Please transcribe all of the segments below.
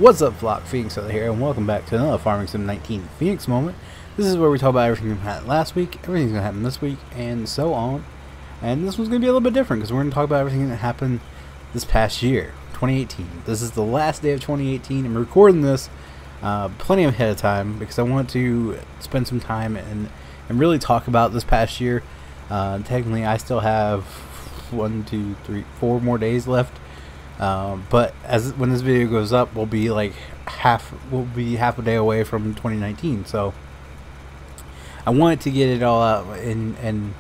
What's up, Flock? Feenix over here, and welcome back to another Farming Sim 19 Feenix moment. This is where we talk about everything that happened last week, everything's going to happen this week, and so on. And this one's going to be a little bit different, because we're going to talk about everything that happened this past year, 2018. This is the last day of 2018. I'm recording this plenty ahead of time, because I want to spend some time and really talk about this past year. Technically, I still have 1, 2, 3, 4 more days left. But when this video goes up, we'll be half a day away from 2019. So I wanted to get it all out and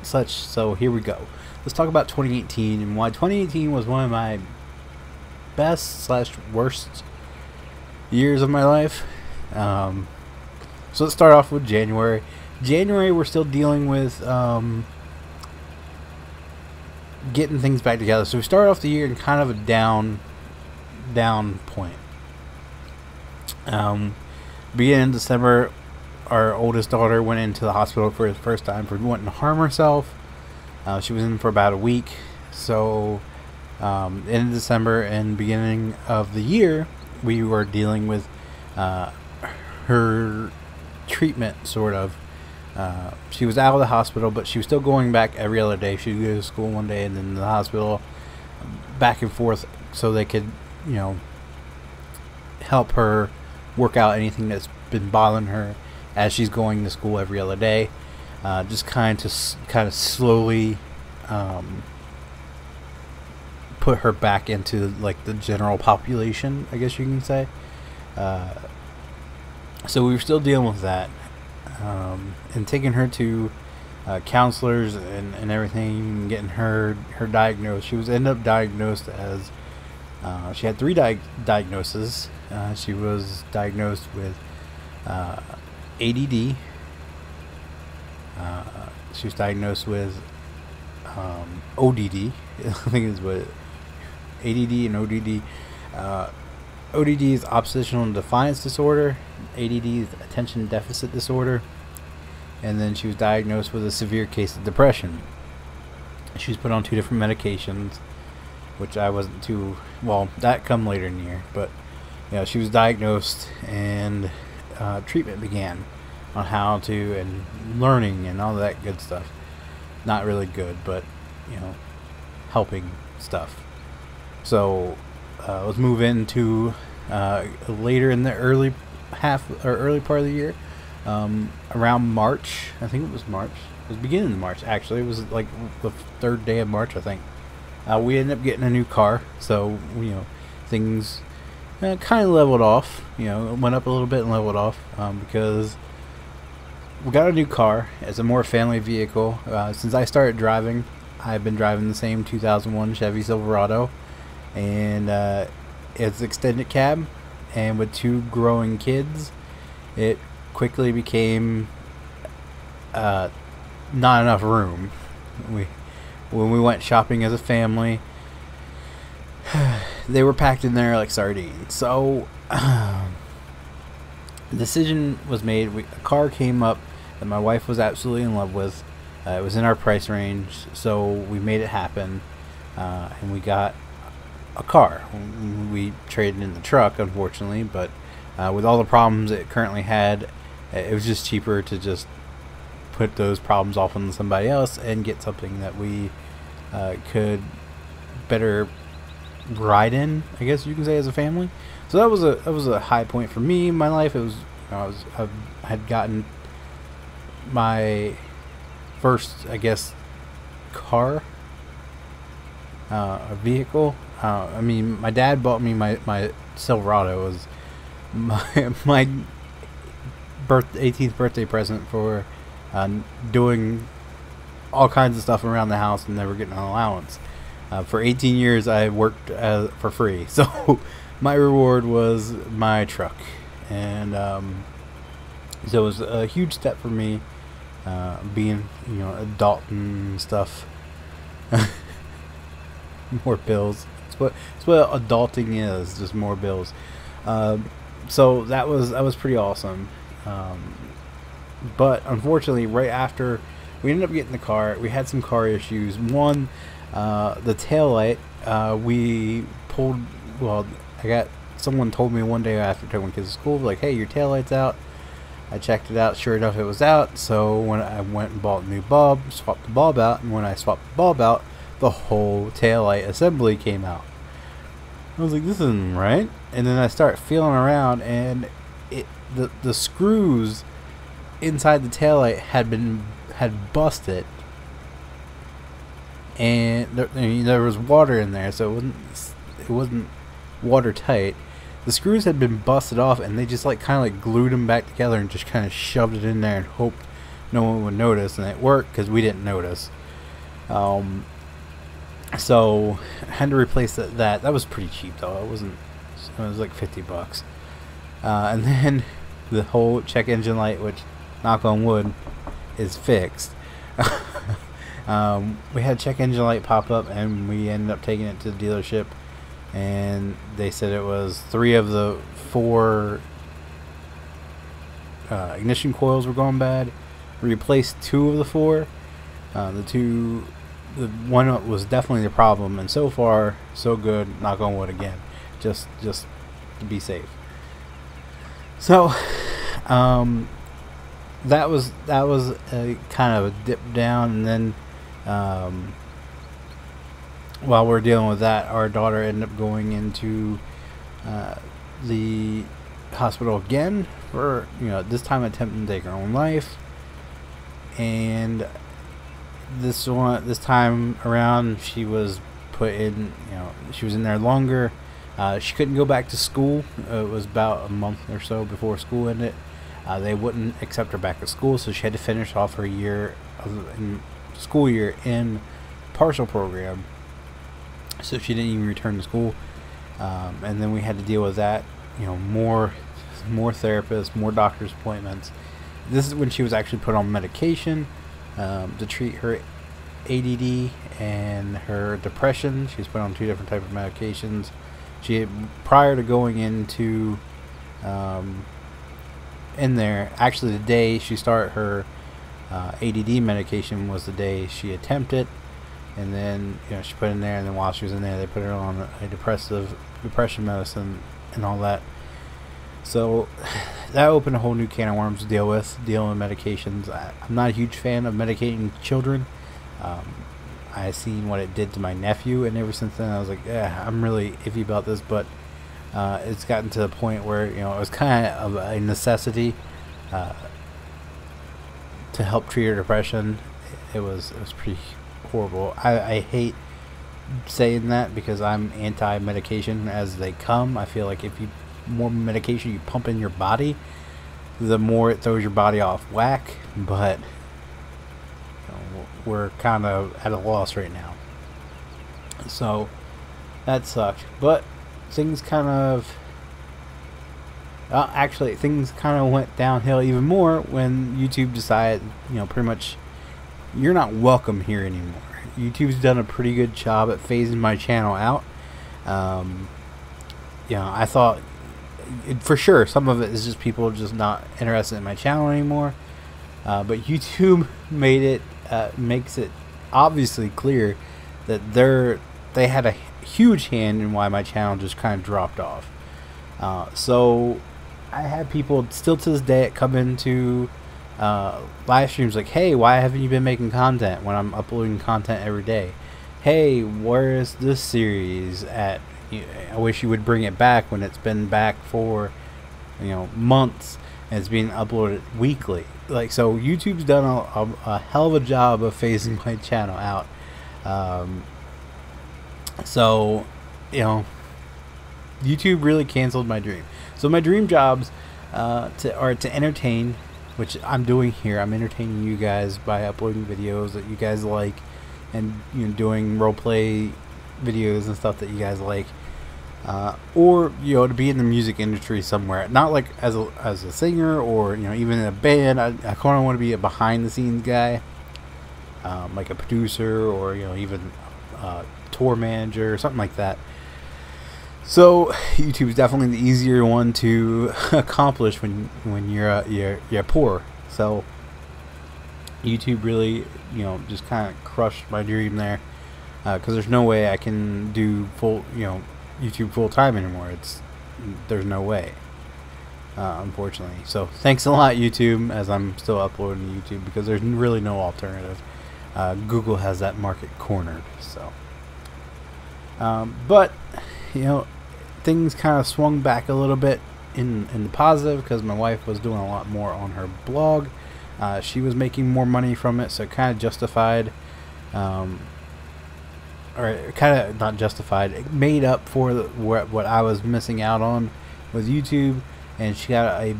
such. So here we go. Let's talk about 2018 and why 2018 was one of my best / worst years of my life. So let's start off with January. January, we're still dealing with getting things back together. So we started off the year in kind of a down point. Beginning in December, our oldest daughter went into the hospital for the first time for wanting to harm herself. She was in for about a week. So in December and beginning of the year, we were dealing with her treatment, sort of. She was out of the hospital, but she was still going back every other day. She would go to school one day and then the hospital, back and forth, so they could, help her work out anything that's been bothering her as she's going to school every other day. Just kind of slowly put her back into the general population, I guess you can say. So we were still dealing with that. And taking her to counselors and everything, getting her diagnosed. She was ended up diagnosed as she had 3 diagnoses. She was diagnosed with ADD. She was diagnosed with ODD. I think is what ADD and ODD. ODD is oppositional defiance disorder. ADD is attention deficit disorder. And then she was diagnosed with a severe case of depression. She was put on 2 different medications, which I wasn't too well. That come later in the year, but she was diagnosed, and treatment began on how to, and learning and all that good stuff. Not really good, but helping stuff. So let's move into later in the early part of the year. Around March, I think it was March. It was beginning of March, actually. It was like the 3rd day of March, I think. We ended up getting a new car, so things kind of leveled off. It went up a little bit and leveled off because we got a new car. It's a more family vehicle. Since I started driving, I've been driving the same 2001 Chevy Silverado, and it's extended cab, and with 2 growing kids, it quickly became not enough room. When we went shopping as a family, they were packed in there like sardines. So the decision was made. A car came up that my wife was absolutely in love with. It was in our price range, so we made it happen, and we got a car. We traded in the truck, unfortunately, but with all the problems it currently had, it was just cheaper to just put those problems off on somebody else and get something that we could better ride in, I guess you can say, as a family. So that was a high point for me in my life. It was I had gotten my first, I guess, car, a vehicle. I mean, my dad bought me my Silverado. It was my 18th birthday present for doing all kinds of stuff around the house and never getting an allowance. For 18 years I worked for free, so my reward was my truck. And so it was a huge step for me, being adult and stuff. More bills. It's what adulting is, just more bills. So that was pretty awesome. But unfortunately, right after we ended up getting the car, we had some car issues. One, the tail light, we pulled, well, I got someone told me one day after taking my kids to school, like, hey, your taillight's out. I checked it out, sure enough it was out, so when I went and bought a new bulb, swapped the bulb out, and when I swapped the bulb out, the whole taillight assembly came out. I was like, this isn't right. And then I start feeling around, and the screws inside the taillight had busted, and there was water in there, so it wasn't watertight. The screws had been busted off, and they just like kind of like glued them back together and just kind of shoved it in there and hoped no one would notice, and it worked because we didn't notice. So I had to replace that. That was pretty cheap though. It was like $50. And then the whole check engine light, which, knock on wood, is fixed. We had a check engine light pop up, and we ended up taking it to the dealership, and they said it was 3 of the 4 ignition coils were going bad. We replaced 2 of the 4. The one was definitely the problem, and so far so good. Knock on wood again, just to be safe. So that was a kind of a dip down, and then while we're dealing with that, our daughter ended up going into the hospital again for, this time attempting to take her own life. And this time around, she was put in, she was in there longer. She couldn't go back to school. It was about a month or so before school ended. They wouldn't accept her back at school, so she had to finish off her school year in partial program. So she didn't even return to school. And then we had to deal with that. More therapists, more doctor's appointments. This is when she was actually put on medication to treat her ADD and her depression. She was put on 2 different types of medications. Prior to going into in there, actually the day she started her ADD medication was the day she attempted, and then she put in there, and then while she was in there, they put her on a depression medicine and all that. So that opened a whole new can of worms to dealing with medications. I'm not a huge fan of medicating children. I seen what it did to my nephew, and ever since then I was like, yeah, I'm really iffy about this. But it's gotten to the point where it was kind of a necessity to help treat her depression. It was pretty horrible. I hate saying that because I'm anti-medication as they come. I feel like if you more medication you pump in your body, the more it throws your body off whack. But we're kind of at a loss right now, so that sucked. But things kind of things kind of went downhill even more when YouTube decided, pretty much you're not welcome here anymore. YouTube's done a pretty good job at phasing my channel out. I thought for sure some of it is just people just not interested in my channel anymore, but YouTube makes it obviously clear that they had a huge hand in why my channel just kind of dropped off. So I have people still to this day come into live streams like, hey, why haven't you been making content when I'm uploading content every day? Hey, where is this series at? I wish you would bring it back when it's been back for months and it's being uploaded weekly. Like, so YouTube's done a hell of a job of phasing my channel out. So YouTube really canceled my dream. So my dream jobs are to entertain, which I'm doing here. I'm entertaining you guys by uploading videos that you guys like, and doing roleplay videos and stuff that you guys like, or to be in the music industry somewhere, not like as a singer or even in a band. I kind of want to be a behind the scenes guy, like a producer or even tour manager or something like that. So YouTube is definitely the easier one to accomplish when you're poor. So YouTube really just kind of crushed my dream there, because there's no way I can do full YouTube full time anymore. there's no way, unfortunately. So thanks a lot, YouTube, as I'm still uploading to YouTube, because there's really no alternative. Google has that market cornered. So, but you know, things kind of swung back a little bit in the positive, because my wife was doing a lot more on her blog. She was making more money from it, so it kind of justified, or kind of not justified, it made up for what I was missing out on with YouTube. And she got a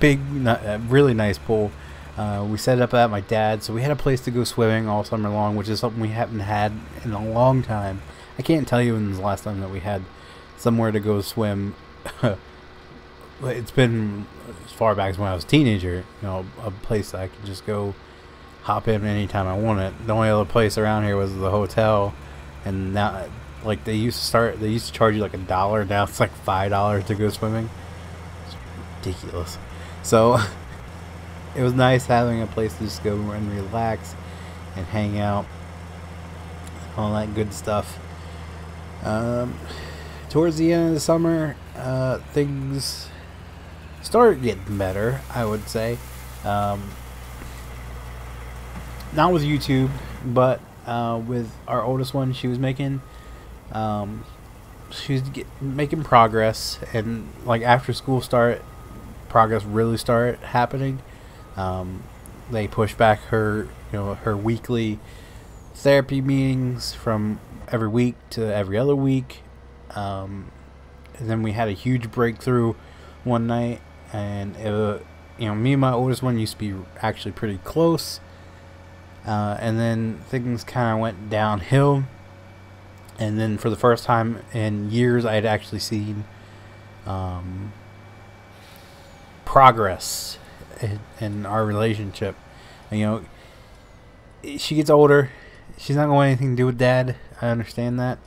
big, a really nice pool. We set it up at my dad's, so we had a place to go swimming all summer long, which is something we haven't had in a long time. I can't tell you when the last time that we had somewhere to go swim. It's been as far back as when I was a teenager. You know, a place that I could just go hop in anytime I want it. The only other place around here was the hotel, and now, like, they used to charge you like $1. Now it's like $5 to go swimming. It's ridiculous. So it was nice having a place to just go and relax and hang out, all that good stuff. Towards the end of the summer, things started getting better, I would say. Not with YouTube, but with our oldest one. She was making making progress, and like after school started, progress really started happening. They pushed back her, her weekly therapy meetings from every week to every other week. And then we had a huge breakthrough one night, and me and my oldest one used to be actually pretty close. And then things kind of went downhill, and then for the first time in years, I had actually seen progress in our relationship. And, she gets older, she's not going to want anything to do with Dad. I understand that,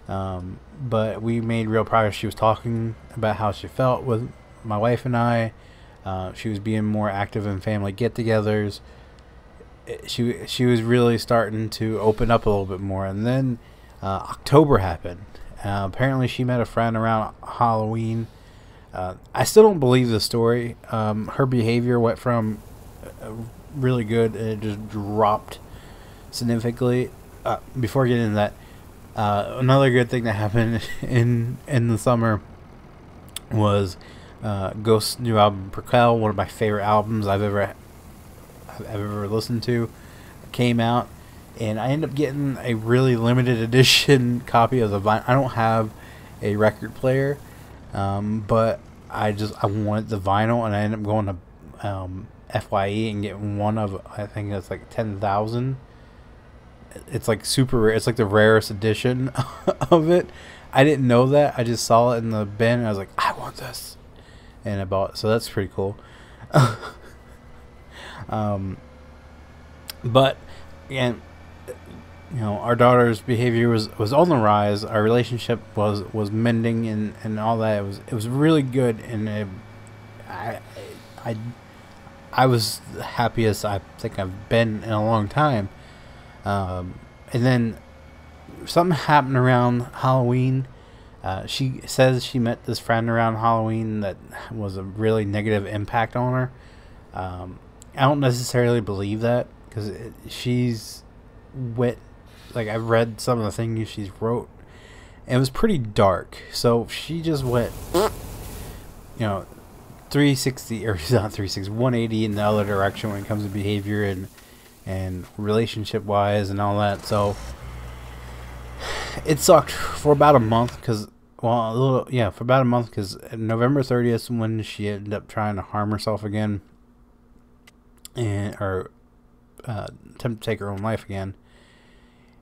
but we made real progress. She was talking about how she felt with my wife and I. She was being more active in family get-togethers. She was really starting to open up a little bit more. And then October happened. Apparently she met a friend around Halloween. I still don't believe the story. Her behavior went from really good, and it just dropped significantly. Before getting into that, another good thing that happened in the summer was Ghost's new album, Perkel, one of my favorite albums I've ever listened to, came out, and I ended up getting a really limited edition copy of the vinyl. I don't have a record player, but I wanted the vinyl, and I ended up going to FYE and getting one of, I think it's like 10,000. It's like super rare. It's like the rarest edition of it. I didn't know that. I just saw it in the bin, and I was like, I want this, and I bought it. So that's pretty cool. But again, our daughter's behavior was on the rise. Our relationship was mending and all that. It was really good, and I was the happiest I think I've been in a long time. And then something happened around Halloween. She says she met this friend around Halloween that was a really negative impact on her. I don't necessarily believe that, because she's wit. Like, I've read some of the things she's wrote, and it was pretty dark. So she just went, 360, or not 360, 180 in the other direction when it comes to behavior and relationship wise and all that. So it sucked for about a month, because for about a month, because November 30th when she ended up trying to harm herself again, or attempt to take her own life again,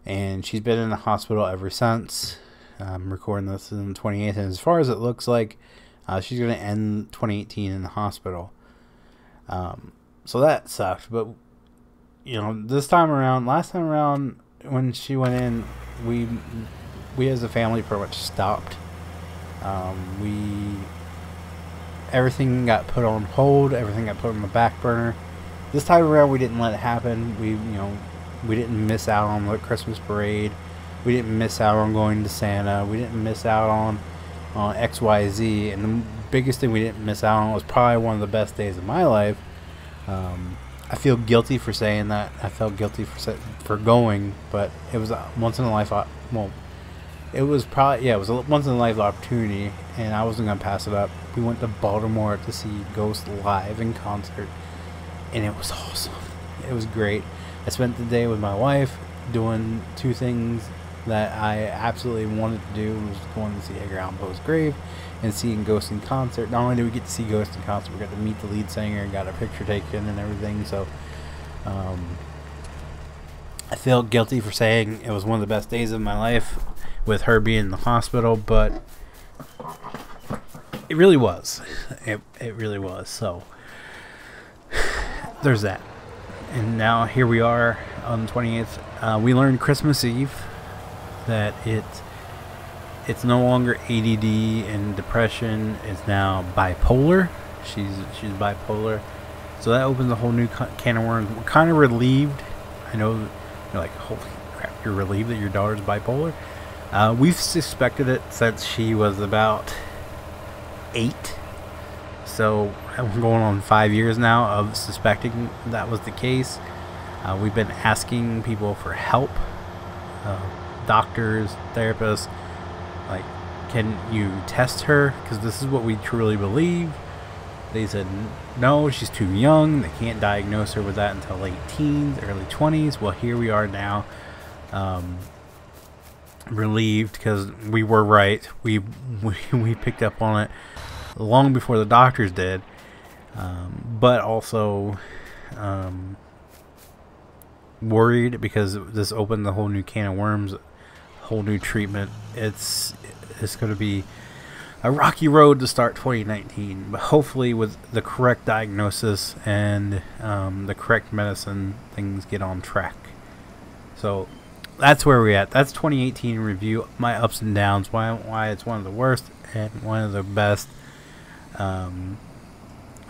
and she's been in the hospital ever since. I'm recording this on the 28th, and as far as it looks like, she's going to end 2018 in the hospital. So that sucked. But last time around when she went in, we as a family pretty much stopped. Everything got put on hold. Everything got put on the back burner. This time around, we didn't let it happen. We didn't miss out on the Christmas parade. We didn't miss out on going to Santa. We didn't miss out on on XYZ, and the biggest thing we didn't miss out on was probably one of the best days of my life. I feel guilty for saying that. I felt guilty for going, but it was a once in a life. Well, it was probably, yeah, it was a once in a life opportunity, and I wasn't gonna pass it up. We went to Baltimore to see Ghost live in concert, and it was awesome. It was great. I spent the day with my wife doing two things that I absolutely wanted to do. Was going to see Edgar Allan Poe's grave and seeing Ghost in concert. Not only did we get to see Ghost in concert, we got to meet the lead singer and got a picture taken and everything. So I feel guilty for saying it was one of the best days of my life with her being in the hospital, but it really was. It really was. So there's that. And now here we are on the 28th. We learned Christmas Eve that it's no longer ADD and depression. It's now bipolar. She's bipolar. So that opens a whole new can of worms. We're kind of relieved. I know you're like, holy crap, you're relieved that your daughter's bipolar? We've suspected it since she was about 8. So I'm going on 5 years now of suspecting that was the case. We've been asking people for help, doctors, therapists, like, can you test her? Because this is what we truly believe. They said no, she's too young. They can't diagnose her with that until late teens, early 20s. Well, here we are now, relieved because we were right. We picked up on it long before the doctors did, but also worried because this opened the whole new can of worms, whole new treatment. It's going to be a rocky road to start 2019, but hopefully with the correct diagnosis and the correct medicine, things get on track. So that's where we're at. That's 2018 review, my ups and downs, why it's one of the worst and one of the best.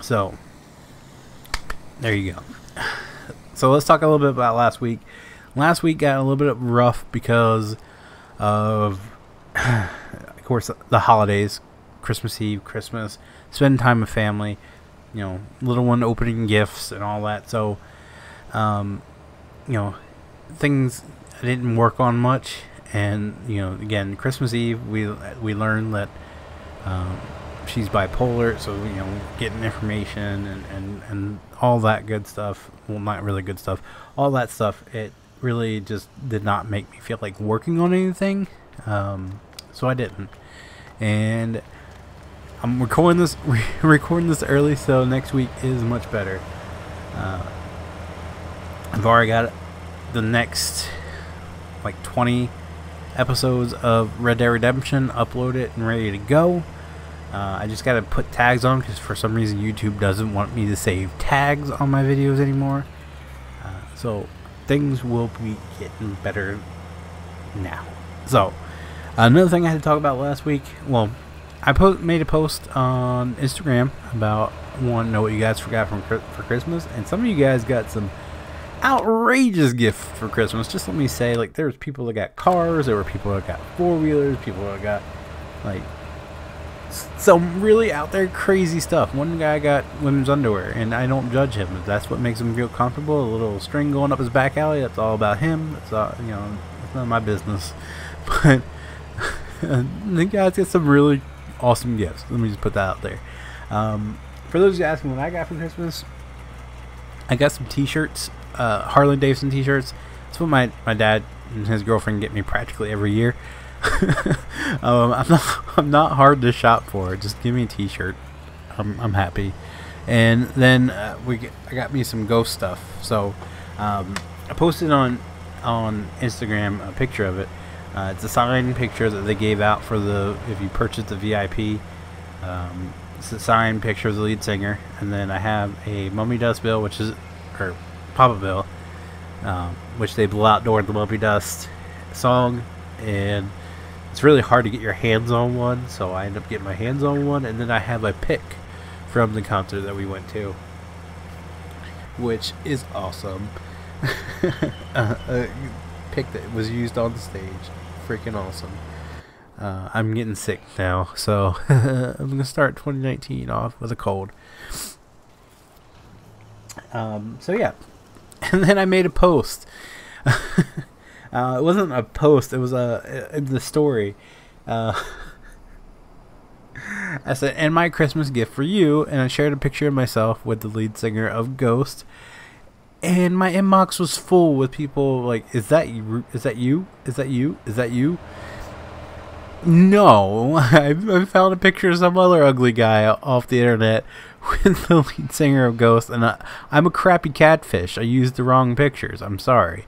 So there you go. So let's talk a little bit about last week. Last week got a little bit rough because of course, the holidays, Christmas Eve, Christmas, spending time with family, you know, little one opening gifts and all that. So, you know, things I didn't work on much. And, you know, again, Christmas Eve, we learned that she's bipolar, so, you know, getting information and all that good stuff. Well, not really good stuff. All that stuff, it really just did not make me feel like working on anything. So I didn't. And I'm recording this early, so next week is much better. I've already got the next like 20 episodes of Red Dead Redemption uploaded and ready to go. I just gotta put tags on because for some reason YouTube doesn't want me to save tags on my videos anymore. So things will be getting better now. So another thing I had to talk about last week. Well, I made a post on Instagram about wanting to know what you guys forgot for Christmas, and some of you guys got some outrageous gift for Christmas. Just let me say, like, there was people that got cars, there were people that got 4-wheelers, people that got like some really out there crazy stuff. One guy got women's underwear, and I don't judge him. If that's what makes him feel comfortable, a little string going up his back alley, that's all about him. It's all, you know, it's not my business. But the guys get some really awesome gifts. Let me just put that out there. For those of you asking what I got for Christmas, I got some t-shirts, Harley Davidson t-shirts. It's what my dad and his girlfriend get me practically every year. I'm not hard to shop for. Just give me a t-shirt. I'm happy. And then I got me some Ghost stuff. So I posted on Instagram a picture of it. It's a signed picture that they gave out for if you purchase the VIP. It's a signed picture of the lead singer, and then I have a Mummy Dust bill, or Papa Bill, which they blow out during the Mummy Dust song, and it's really hard to get your hands on one, so I end up getting my hands on one. And then I have a pic from the concert that we went to, which is awesome. A pic that was used on the stage, freaking awesome. I'm getting sick now, so I'm gonna start 2019 off with a cold. So yeah, and then I made a post. It wasn't a post; it was in the story. I said, "And my Christmas gift for you," and I shared a picture of myself with the lead singer of Ghost. And my inbox was full with people like, "Is that you? Is that you? Is that you? Is that you?" No, I found a picture of some other ugly guy off the internet with the lead singer of Ghost, and I'm a crappy catfish. I used the wrong pictures. I'm sorry.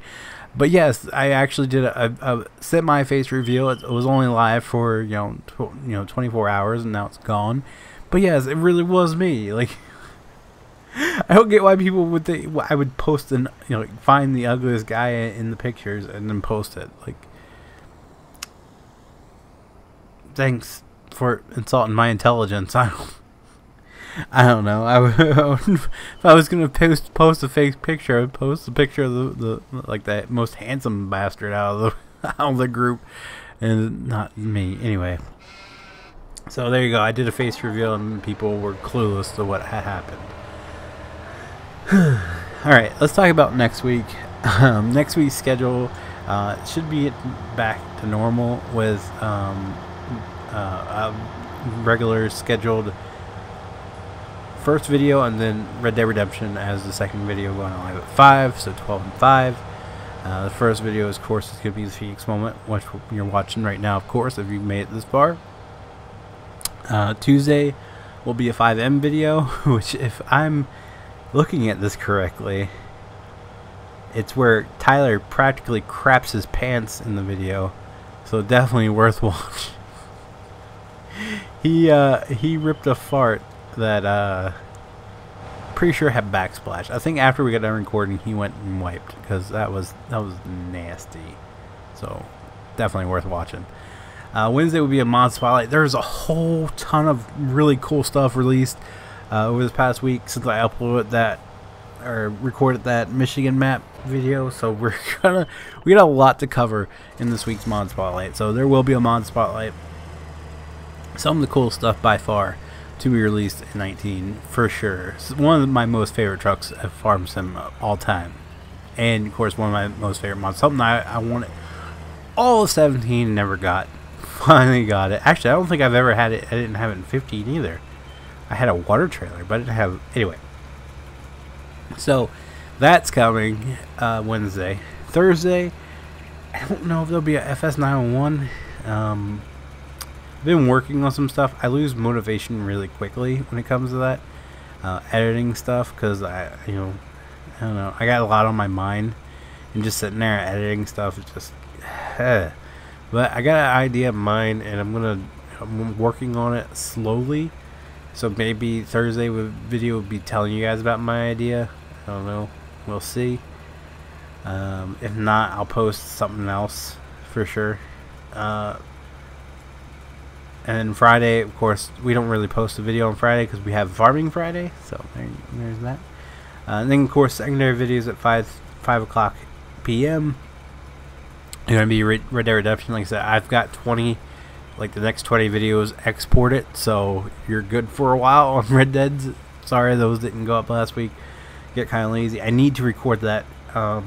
But yes, I actually did a semi-face reveal. It was only live for 24 hours, and now it's gone. But yes, it really was me. Like, I don't get why people would think I would post and find the ugliest guy in the pictures and then post it. Like, thanks for insulting my intelligence. I don't know. If I was gonna post a fake picture, I'd post a picture of the that most handsome bastard out of the group, and not me. Anyway, so there you go. I did a face reveal, and people were clueless to what had happened. All right, let's talk about next week. Next week's schedule should be back to normal with a regular scheduled first video, and then Red Dead Redemption as the second video, going on live at 5, so 12 and 5. The first video, of course, is going to be the Feenix moment, which you're watching right now, of course, if you've made it this far. Tuesday will be a 5M video, which, if I'm looking at this correctly, it's where Tyler practically craps his pants in the video, so definitely worth watching. He ripped a fart that pretty sure had backsplash. I think after we got done recording, he went and wiped, because that was nasty. So definitely worth watching. Wednesday will be a mod spotlight. There's a whole ton of really cool stuff released over this past week since I uploaded that or recorded that Michigan map video. So we got a lot to cover in this week's mod spotlight. So there will be a mod spotlight. Some of the cool stuff by far to be released in 19 for sure. It's one of my most favorite trucks at Farm Sim all time, and of course one of my most favorite mods. Something I wanted all of 17, never got. Finally got it. Actually, I don't think I've ever had it. I didn't have it in 15 either. I had a water trailer, but I didn't have. Anyway, so that's coming Wednesday. Thursday, I don't know if there'll be a FS901. I've been working on some stuff. I lose motivation really quickly when it comes to that editing stuff, because I don't know. I got a lot on my mind, and just sitting there editing stuff is just. But I got an idea in mind, and I'm working on it slowly. So maybe Thursday video will be telling you guys about my idea. I don't know. We'll see. If not, I'll post something else for sure. And then Friday, of course, we don't really post a video on Friday because we have Farming Friday. So there's that. And then, of course, secondary videos at 5 o'clock p.m. You're going to be Red Dead Redemption. Like I said, I've got 20, like the next 20 videos exported. So you're good for a while on Red Dead. Sorry, those didn't go up last week. Get kind of lazy. I need to record that. Or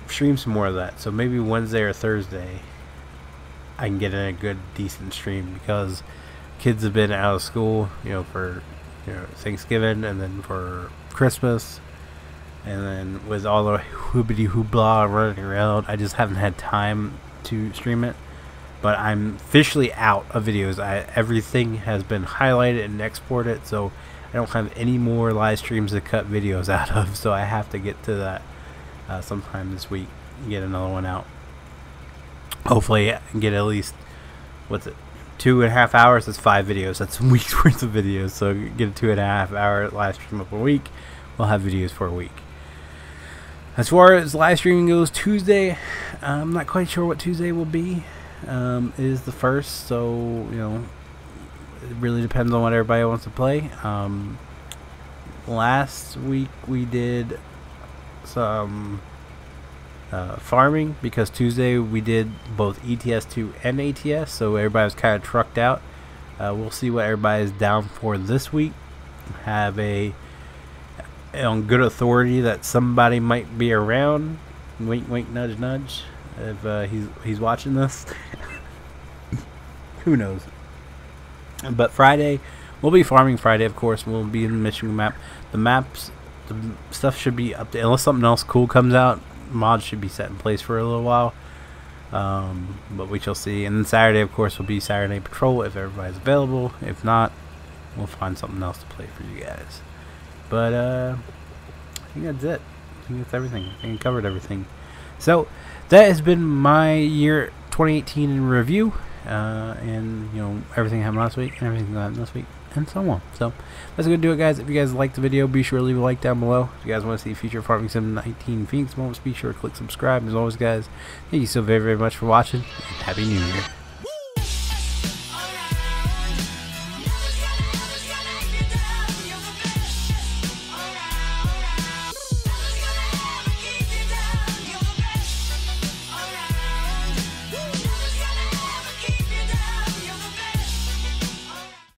stream some more of that. So maybe Wednesday or Thursday I can get in a good, decent stream, because kids have been out of school, for Thanksgiving, and then for Christmas, and then with all the hoobity hoobla running around, I just haven't had time to stream it. But I'm officially out of videos. Everything has been highlighted and exported, so I don't have any more live streams to cut videos out of. So I have to get to that sometime this week, get another one out. Hopefully I can get at least, 2.5 hours. That's 5 videos. That's a week's worth of videos. So get a 2.5 hour live stream up a week. We'll have videos for a week. As far as live streaming goes, Tuesday, I'm not quite sure what Tuesday will be. It is the 1st, so it really depends on what everybody wants to play. Last week we did some farming, because Tuesday we did both ETS2 and ATS, so everybody was kind of trucked out. We'll see what everybody's down for this week. Have on good authority that somebody might be around. Wink, wink, nudge, nudge. If he's watching this, who knows? But Friday, we'll be farming Friday, of course. We'll be in the mission map. The stuff should be up to, unless something else cool comes out. Mods should be set in place for a little while. But we shall see. And then Saturday, of course, will be Saturday Patrol if everybody's available. If not, we'll find something else to play for you guys. But I think that's it. I think that's everything. I think I covered everything. So that has been my year 2018 in review, and you know, everything happened last week and everything that happened this week, and so on. So that's gonna do it, guys. If you guys liked the video, be sure to leave a like down below. If you guys want to see future Farming Sim 19 Feenix moments, be sure to click subscribe. As always, guys, thank you so very, very much for watching, and Happy New Year.